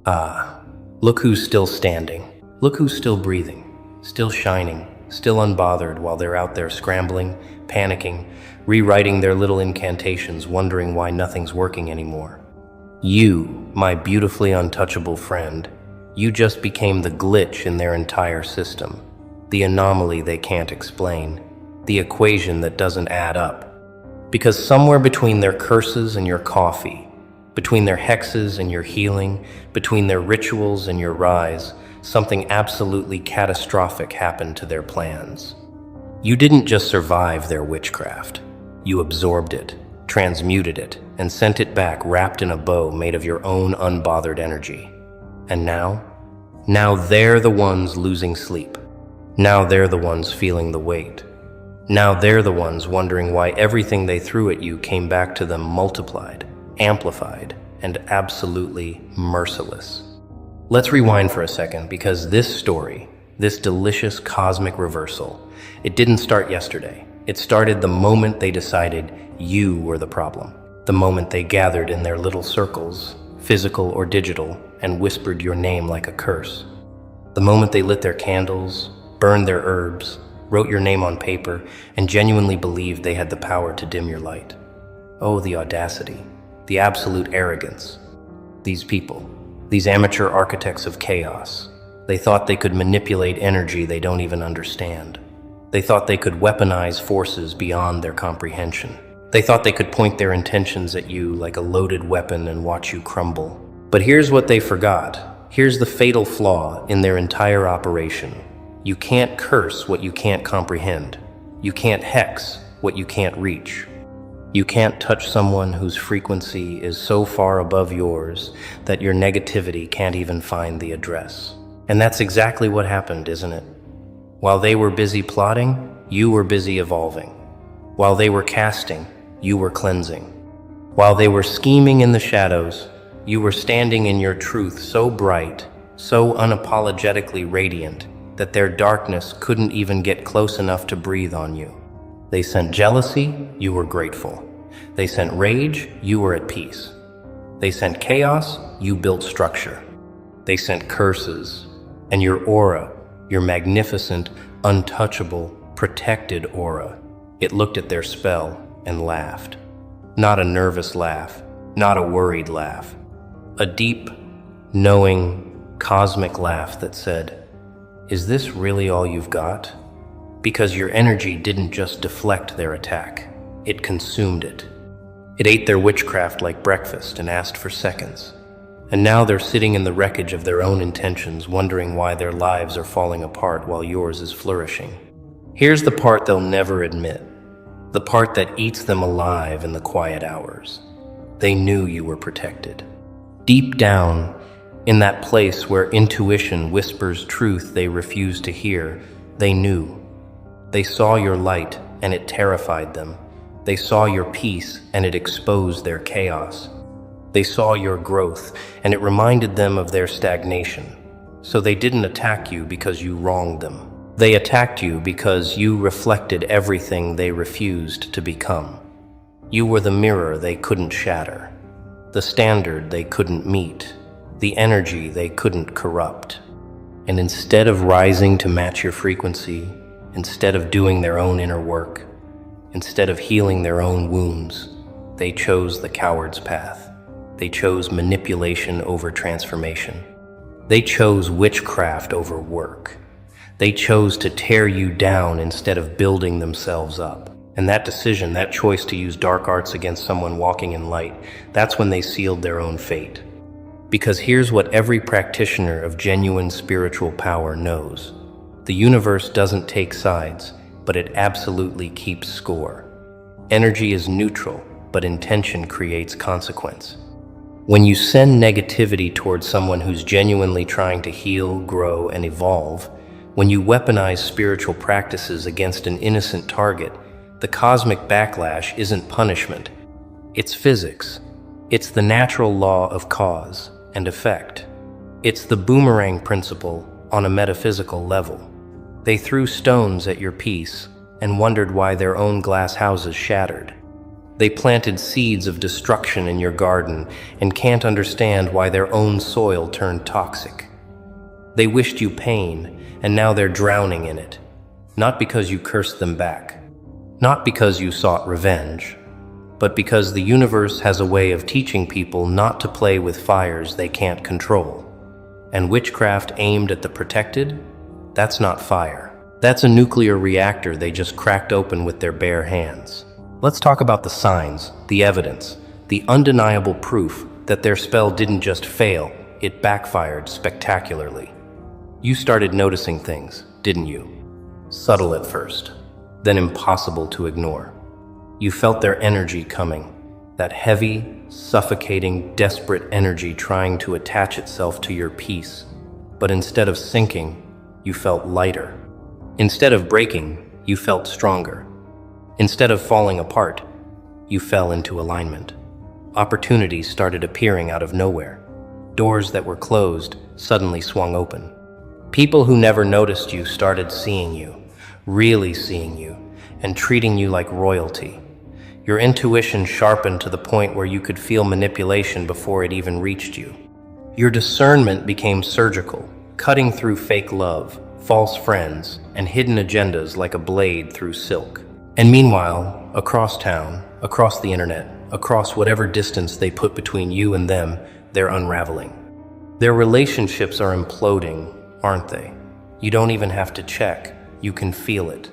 Ah, look who's still standing. Look who's still breathing, still shining, still unbothered while they're out there scrambling, panicking, rewriting their little incantations, wondering why nothing's working anymore. You, my beautifully untouchable friend, you just became the glitch in their entire system, the anomaly they can't explain, the equation that doesn't add up. Because somewhere between their curses and your coffee, between their hexes and your healing, between their rituals and your rise, something absolutely catastrophic happened to their plans. You didn't just survive their witchcraft. You absorbed it, transmuted it, and sent it back wrapped in a bow made of your own unbothered energy. And now they're the ones losing sleep. Now they're the ones feeling the weight. Now they're the ones wondering why everything they threw at you came back to them multiplied, amplified, and absolutely merciless. Let's rewind for a second, because this story, this delicious cosmic reversal, it didn't start yesterday. It started the moment they decided you were the problem. The moment they gathered in their little circles, physical or digital, and whispered your name like a curse. The moment they lit their candles, burned their herbs, wrote your name on paper, and genuinely believed they had the power to dim your light. Oh, the audacity, the absolute arrogance. These people, these amateur architects of chaos, they thought they could manipulate energy they don't even understand. They thought they could weaponize forces beyond their comprehension. They thought they could point their intentions at you like a loaded weapon and watch you crumble. But here's what they forgot. Here's the fatal flaw in their entire operation. You can't curse what you can't comprehend. You can't hex what you can't reach. You can't touch someone whose frequency is so far above yours that your negativity can't even find the address. And that's exactly what happened, isn't it? While they were busy plotting, you were busy evolving. While they were casting, you were cleansing. While they were scheming in the shadows, you were standing in your truth so bright, so unapologetically radiant, that their darkness couldn't even get close enough to breathe on you. They sent jealousy, you were grateful. They sent rage, you were at peace. They sent chaos, you built structure. They sent curses, and your aura, your magnificent, untouchable, protected aura, it looked at their spell and laughed. Not a nervous laugh, not a worried laugh. A deep, knowing, cosmic laugh that said, "Is this really all you've got?" Because your energy didn't just deflect their attack, it consumed it. It ate their witchcraft like breakfast and asked for seconds. And now they're sitting in the wreckage of their own intentions, wondering why their lives are falling apart while yours is flourishing. Here's the part they'll never admit, the part that eats them alive in the quiet hours. They knew you were protected. Deep down, in that place where intuition whispers truth they refuse to hear, they knew. They saw your light and it terrified them. They saw your peace and it exposed their chaos. They saw your growth and it reminded them of their stagnation. So they didn't attack you because you wronged them. They attacked you because you reflected everything they refused to become. You were the mirror they couldn't shatter, the standard they couldn't meet, the energy they couldn't corrupt. And instead of rising to match your frequency, instead of doing their own inner work, instead of healing their own wounds, they chose the coward's path. They chose manipulation over transformation. They chose witchcraft over work. They chose to tear you down instead of building themselves up. And that decision, that choice to use dark arts against someone walking in light, that's when they sealed their own fate. Because here's what every practitioner of genuine spiritual power knows. The universe doesn't take sides, but it absolutely keeps score. Energy is neutral, but intention creates consequence. When you send negativity towards someone who's genuinely trying to heal, grow, and evolve, when you weaponize spiritual practices against an innocent target, the cosmic backlash isn't punishment. It's physics. It's the natural law of cause and effect. It's the boomerang principle on a metaphysical level. They threw stones at your peace and wondered why their own glass houses shattered. They planted seeds of destruction in your garden and can't understand why their own soil turned toxic. They wished you pain, and now they're drowning in it. Not because you cursed them back, not because you sought revenge, but because the universe has a way of teaching people not to play with fires they can't control. And witchcraft aimed at the protected? That's not fire. That's a nuclear reactor they just cracked open with their bare hands. Let's talk about the signs, the evidence, the undeniable proof that their spell didn't just fail, it backfired spectacularly. You started noticing things, didn't you? Subtle at first, then impossible to ignore. You felt their energy coming, that heavy, suffocating, desperate energy trying to attach itself to your peace. But instead of sinking, you felt lighter. Instead of breaking, you felt stronger. Instead of falling apart, you fell into alignment. Opportunities started appearing out of nowhere. Doors that were closed suddenly swung open. People who never noticed you started seeing you, really seeing you, and treating you like royalty. Your intuition sharpened to the point where you could feel manipulation before it even reached you. Your discernment became surgical, cutting through fake love, false friends, and hidden agendas like a blade through silk. And meanwhile, across town, across the internet, across whatever distance they put between you and them, they're unraveling. Their relationships are imploding, aren't they? You don't even have to check, you can feel it.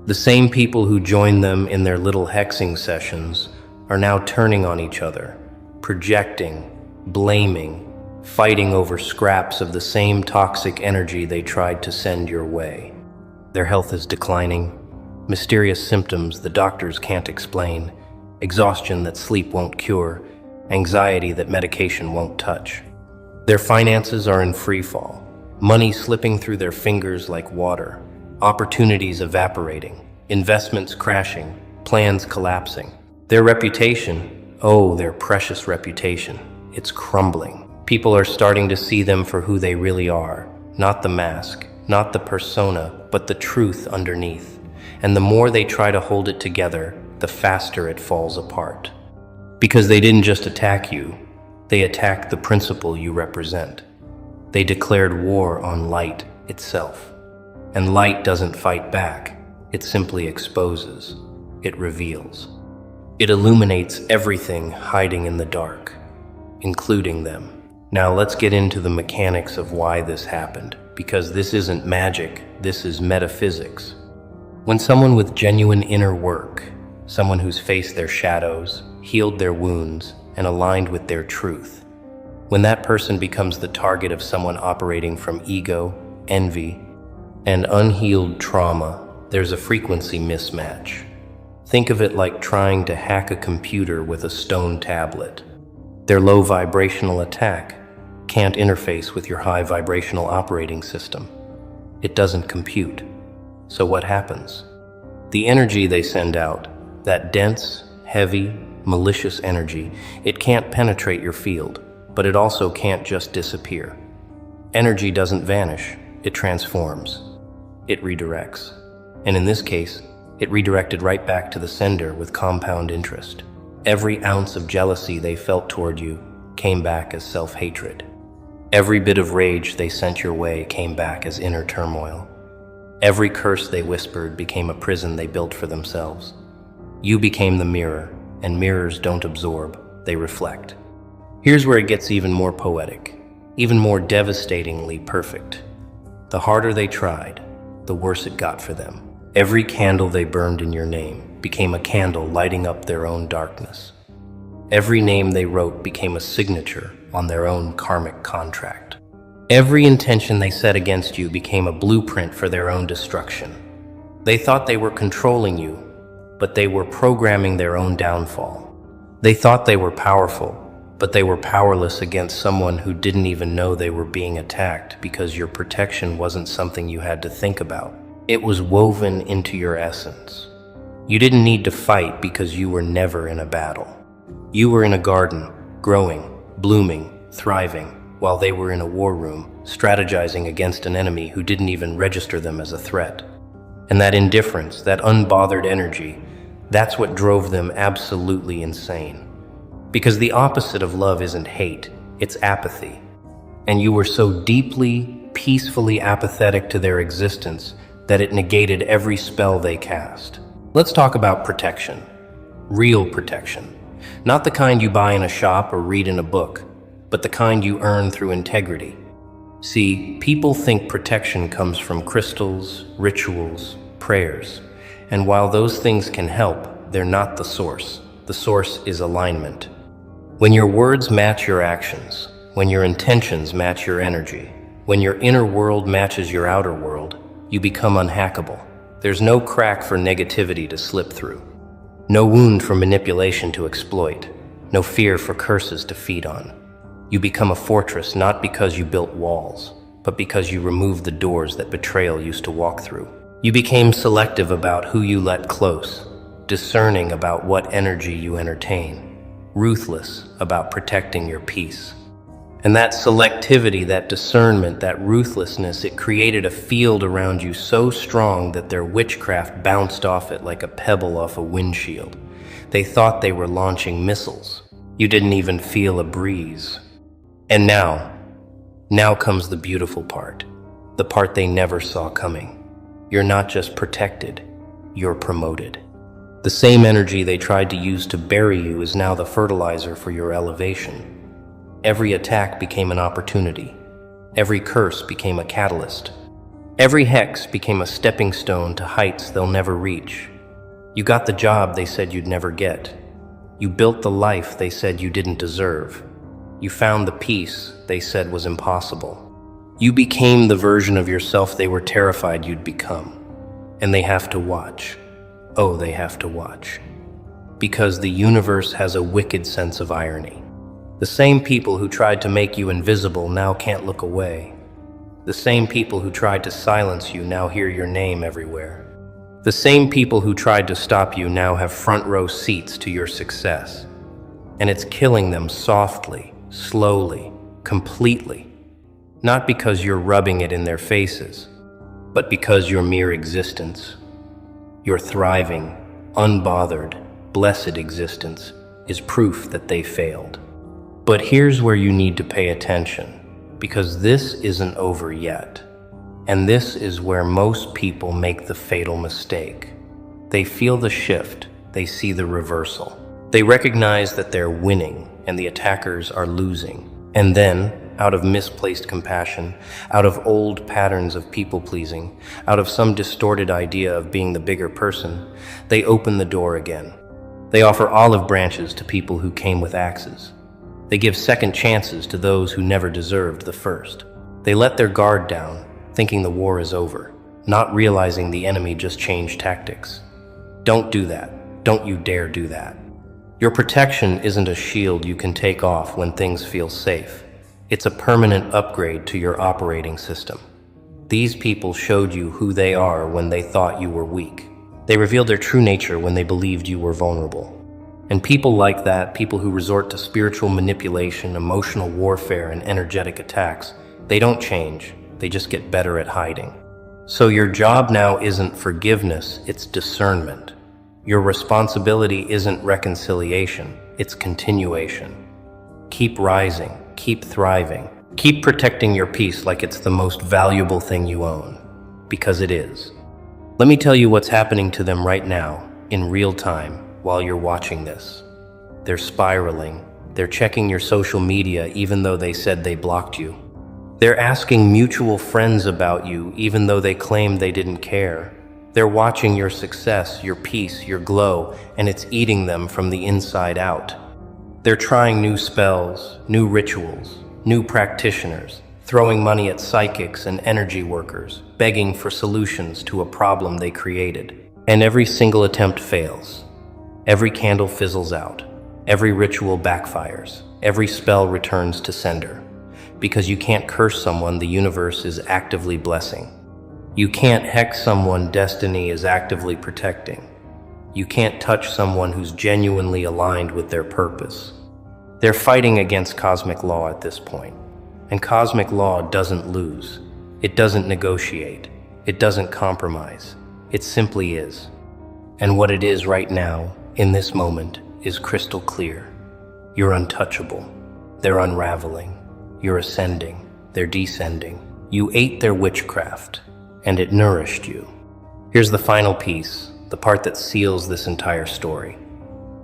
The same people who joined them in their little hexing sessions are now turning on each other, projecting, blaming, fighting over scraps of the same toxic energy they tried to send your way. Their health is declining, mysterious symptoms the doctors can't explain, exhaustion that sleep won't cure, anxiety that medication won't touch. Their finances are in free fall, money slipping through their fingers like water, opportunities evaporating, investments crashing, plans collapsing. Their reputation, oh, their precious reputation, it's crumbling. People are starting to see them for who they really are, not the mask, not the persona, but the truth underneath. And the more they try to hold it together, the faster it falls apart. Because they didn't just attack you, they attacked the principle you represent. They declared war on light itself. And light doesn't fight back, it simply exposes, it reveals. It illuminates everything hiding in the dark, including them. Now let's get into the mechanics of why this happened, because this isn't magic, this is metaphysics. When someone with genuine inner work, someone who's faced their shadows, healed their wounds, and aligned with their truth, when that person becomes the target of someone operating from ego, envy, and unhealed trauma, there's a frequency mismatch. Think of it like trying to hack a computer with a stone tablet. Their low vibrational attack can't interface with your high vibrational operating system. It doesn't compute. So what happens? The energy they send out, that dense, heavy, malicious energy, it can't penetrate your field, but it also can't just disappear. Energy doesn't vanish, it transforms. It redirects. And in this case, it redirected right back to the sender with compound interest. Every ounce of jealousy they felt toward you came back as self-hatred. Every bit of rage they sent your way came back as inner turmoil. Every curse they whispered became a prison they built for themselves. You became the mirror, and mirrors don't absorb, they reflect. Here's where it gets even more poetic, even more devastatingly perfect. The harder they tried, the worse it got for them. Every candle they burned in your name became a candle lighting up their own darkness. Every name they wrote became a signature on their own karmic contract. Every intention they set against you became a blueprint for their own destruction. They thought they were controlling you, but they were programming their own downfall. They thought they were powerful, but they were powerless against someone who didn't even know they were being attacked because your protection wasn't something you had to think about. It was woven into your essence. You didn't need to fight because you were never in a battle. You were in a garden, growing, blooming, thriving, while they were in a war room, strategizing against an enemy who didn't even register them as a threat. And that indifference, that unbothered energy, That's what drove them absolutely insane. Because the opposite of love isn't hate, it's apathy. And you were so deeply, peacefully apathetic to their existence that it negated every spell they cast. Let's talk about protection. Real protection. Not the kind you buy in a shop or read in a book, but the kind you earn through integrity. See, people think protection comes from crystals, rituals, prayers. And while those things can help, they're not the source. The source is alignment. When your words match your actions, when your intentions match your energy, when your inner world matches your outer world, you become unhackable. There's no crack for negativity to slip through. No wound for manipulation to exploit. No fear for curses to feed on. You become a fortress not because you built walls, but because you removed the doors that betrayal used to walk through. You became selective about who you let close, discerning about what energy you entertain, ruthless about protecting your peace. And that selectivity, that discernment, that ruthlessness, it created a field around you so strong that their witchcraft bounced off it like a pebble off a windshield. They thought they were launching missiles. You didn't even feel a breeze. And now comes the beautiful part, the part they never saw coming. You're not just protected, you're promoted. The same energy they tried to use to bury you is now the fertilizer for your elevation. Every attack became an opportunity. Every curse became a catalyst. Every hex became a stepping stone to heights they'll never reach. You got the job they said you'd never get. You built the life they said you didn't deserve. You found the peace they said was impossible. You became the version of yourself they were terrified you'd become. And they have to watch. Oh, they have to watch. Because the universe has a wicked sense of irony. The same people who tried to make you invisible now can't look away. The same people who tried to silence you now hear your name everywhere. The same people who tried to stop you now have front row seats to your success. And it's killing them softly, slowly, completely. Not because you're rubbing it in their faces, but because your mere existence, your thriving, unbothered, blessed existence, is proof that they failed. But here's where you need to pay attention, because this isn't over yet. And this is where most people make the fatal mistake. They feel the shift, they see the reversal. They recognize that they're winning and the attackers are losing. And then, out of misplaced compassion, out of old patterns of people-pleasing, out of some distorted idea of being the bigger person, they open the door again. They offer olive branches to people who came with axes. They give second chances to those who never deserved the first. They let their guard down, thinking the war is over, not realizing the enemy just changed tactics. Don't do that. Don't you dare do that. Your protection isn't a shield you can take off when things feel safe. It's a permanent upgrade to your operating system. These people showed you who they are when they thought you were weak. They revealed their true nature when they believed you were vulnerable. And people like that, people who resort to spiritual manipulation, emotional warfare, and energetic attacks, they don't change, they just get better at hiding. So your job now isn't forgiveness, it's discernment. Your responsibility isn't reconciliation, it's continuation. Keep rising, keep thriving, keep protecting your peace like it's the most valuable thing you own, because it is. Let me tell you what's happening to them right now, in real time. While you're watching this. They're spiraling. They're checking your social media even though they said they blocked you. They're asking mutual friends about you even though they claimed they didn't care. They're watching your success, your peace, your glow, and it's eating them from the inside out. They're trying new spells, new rituals, new practitioners, throwing money at psychics and energy workers, begging for solutions to a problem they created. And every single attempt fails. Every candle fizzles out. Every ritual backfires. Every spell returns to sender. Because you can't curse someone the universe is actively blessing. You can't hex someone destiny is actively protecting. You can't touch someone who's genuinely aligned with their purpose. They're fighting against cosmic law at this point. And cosmic law doesn't lose. It doesn't negotiate. It doesn't compromise. It simply is. And what it is right now, in this moment, is crystal clear. You're untouchable. They're unraveling. You're ascending. They're descending. You ate their witchcraft, and it nourished you. Here's the final piece, the part that seals this entire story.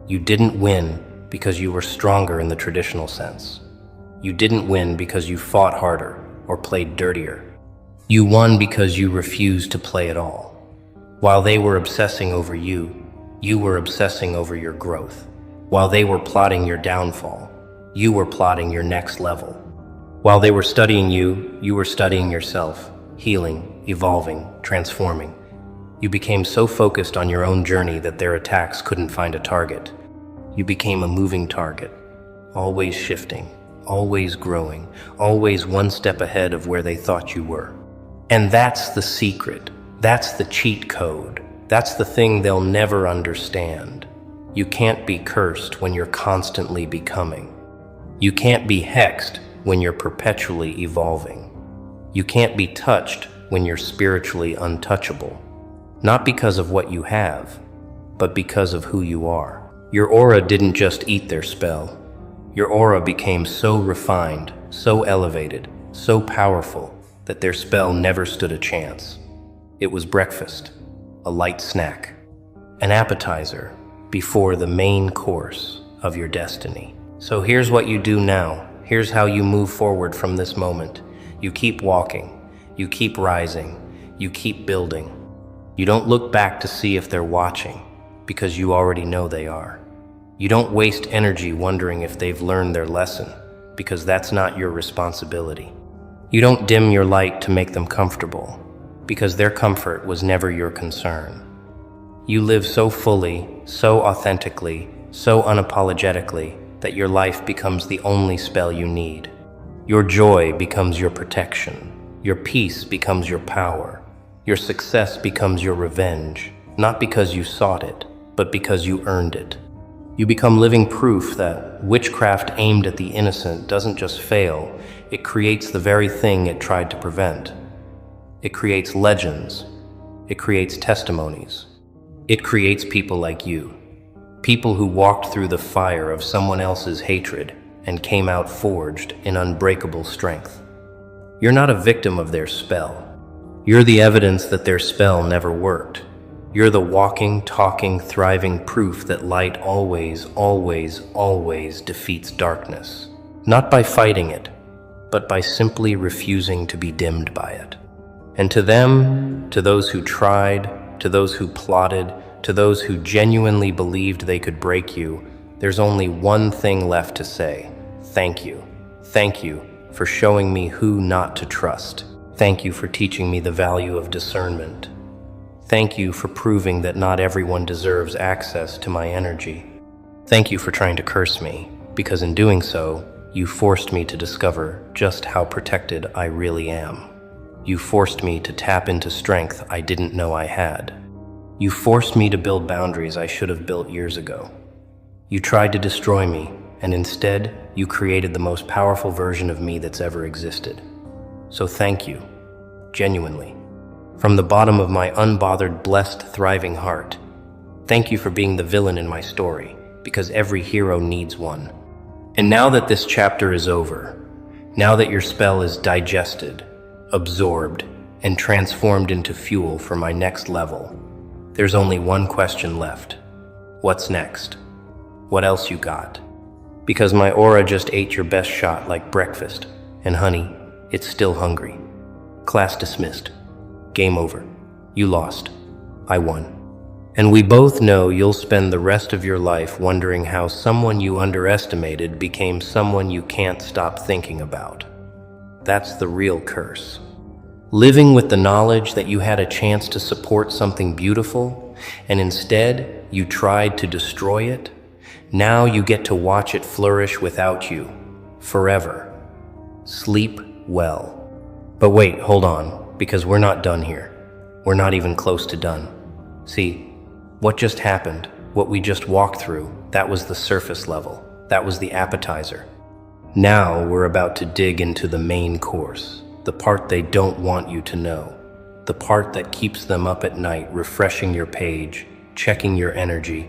You didn't win because you were stronger in the traditional sense. You didn't win because you fought harder or played dirtier. You won because you refused to play at all. While they were obsessing over you, you were obsessing over your growth. While they were plotting your downfall, you were plotting your next level. While they were studying you, you were studying yourself, healing, evolving, transforming. You became so focused on your own journey that their attacks couldn't find a target. You became a moving target, always shifting, always growing, always one step ahead of where they thought you were. And that's the secret. That's the cheat code. That's the thing they'll never understand. You can't be cursed when you're constantly becoming. You can't be hexed when you're perpetually evolving. You can't be touched when you're spiritually untouchable. Not because of what you have, but because of who you are. Your aura didn't just eat their spell. Your aura became so refined, so elevated, so powerful that their spell never stood a chance. It was breakfast, a light snack, an appetizer before the main course of your destiny. So here's what you do now. Here's how you move forward from this moment. You keep walking, you keep rising, you keep building. You don't look back to see if they're watching, because you already know they are. You don't waste energy wondering if they've learned their lesson, because that's not your responsibility. You don't dim your light to make them comfortable, because their comfort was never your concern. You live so fully, so authentically, so unapologetically that your life becomes the only spell you need. Your joy becomes your protection. Your peace becomes your power. Your success becomes your revenge, not because you sought it, but because you earned it. You become living proof that witchcraft aimed at the innocent doesn't just fail, it creates the very thing it tried to prevent. It creates legends. It creates testimonies. It creates people like you. People who walked through the fire of someone else's hatred and came out forged in unbreakable strength. You're not a victim of their spell. You're the evidence that their spell never worked. You're the walking, talking, thriving proof that light always, always, always defeats darkness. Not by fighting it, but by simply refusing to be dimmed by it. And to them, to those who tried, to those who plotted, to those who genuinely believed they could break you, there's only one thing left to say. Thank you. Thank you for showing me who not to trust. Thank you for teaching me the value of discernment. Thank you for proving that not everyone deserves access to my energy. Thank you for trying to curse me, because in doing so, you forced me to discover just how protected I really am. You forced me to tap into strength I didn't know I had. You forced me to build boundaries I should have built years ago. You tried to destroy me, and instead, you created the most powerful version of me that's ever existed. So thank you, genuinely, from the bottom of my unbothered, blessed, thriving heart. Thank you for being the villain in my story, because every hero needs one. And now that this chapter is over, now that your spell is digested, absorbed, and transformed into fuel for my next level, there's only one question left. What's next? What else you got? Because my aura just ate your best shot like breakfast, and honey, it's still hungry. Class dismissed. Game over. You lost. I won. And we both know you'll spend the rest of your life wondering how someone you underestimated became someone you can't stop thinking about. That's the real curse. Living with the knowledge that you had a chance to support something beautiful, and instead you tried to destroy it. Now you get to watch it flourish without you, forever. Sleep well. But wait, hold on, because we're not done here. We're not even close to done. See, what just happened, what we just walked through, that was the surface level. That was the appetizer. Now we're about to dig into the main course. The part they don't want you to know. The part that keeps them up at night, refreshing your page, checking your energy,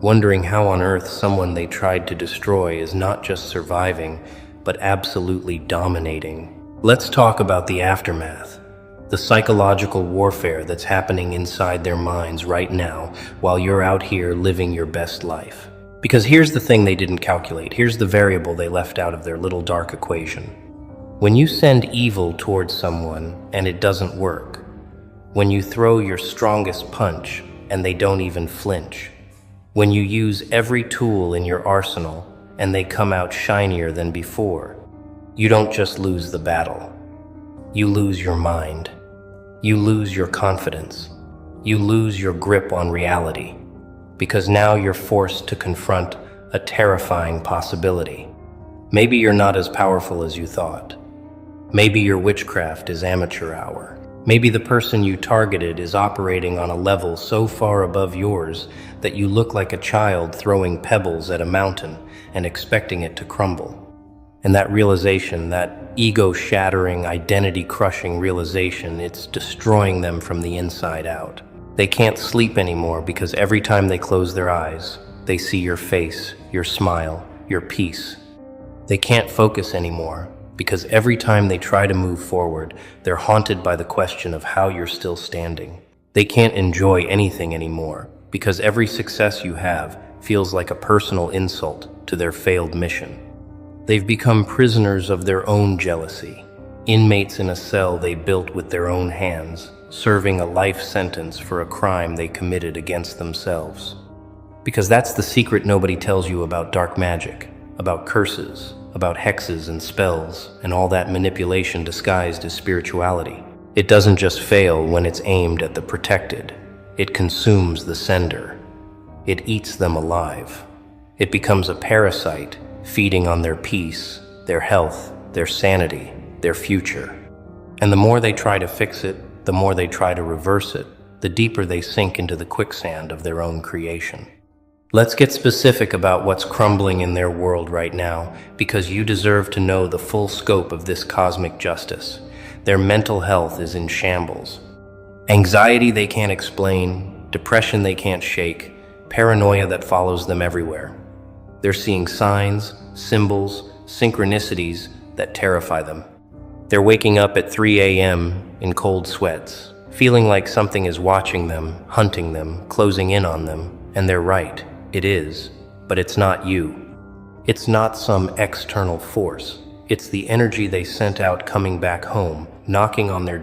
wondering how on earth someone they tried to destroy is not just surviving, but absolutely dominating. Let's talk about the aftermath, the psychological warfare that's happening inside their minds right now while you're out here living your best life. Because here's the thing they didn't calculate, here's the variable they left out of their little dark equation. When you send evil towards someone and it doesn't work, when you throw your strongest punch and they don't even flinch, when you use every tool in your arsenal and they come out shinier than before, you don't just lose the battle. You lose your mind. You lose your confidence. You lose your grip on reality. Because now you're forced to confront a terrifying possibility. Maybe you're not as powerful as you thought. Maybe your witchcraft is amateur hour. Maybe the person you targeted is operating on a level so far above yours that you look like a child throwing pebbles at a mountain and expecting it to crumble. And that realization, that ego-shattering, identity-crushing realization, it's destroying them from the inside out. They can't sleep anymore because every time they close their eyes, they see your face, your smile, your peace. They can't focus anymore because every time they try to move forward, they're haunted by the question of how you're still standing. They can't enjoy anything anymore because every success you have feels like a personal insult to their failed mission. They've become prisoners of their own jealousy, inmates in a cell they built with their own hands, serving a life sentence for a crime they committed against themselves. Because that's the secret nobody tells you about dark magic, about curses, about hexes and spells, and all that manipulation disguised as spirituality. It doesn't just fail when it's aimed at the protected. It consumes the sender. It eats them alive. It becomes a parasite, feeding on their peace, their health, their sanity, their future. And the more they try to fix it, the more they try to reverse it, the deeper they sink into the quicksand of their own creation. Let's get specific about what's crumbling in their world right now, because you deserve to know the full scope of this cosmic justice. Their mental health is in shambles. Anxiety they can't explain, depression they can't shake, paranoia that follows them everywhere. They're seeing signs, symbols, synchronicities that terrify them. They're waking up at 3 a.m. in cold sweats, feeling like something is watching them, hunting them, closing in on them, and they're right. It is, but it's not you. It's not some external force. It's the energy they sent out coming back home, knocking on their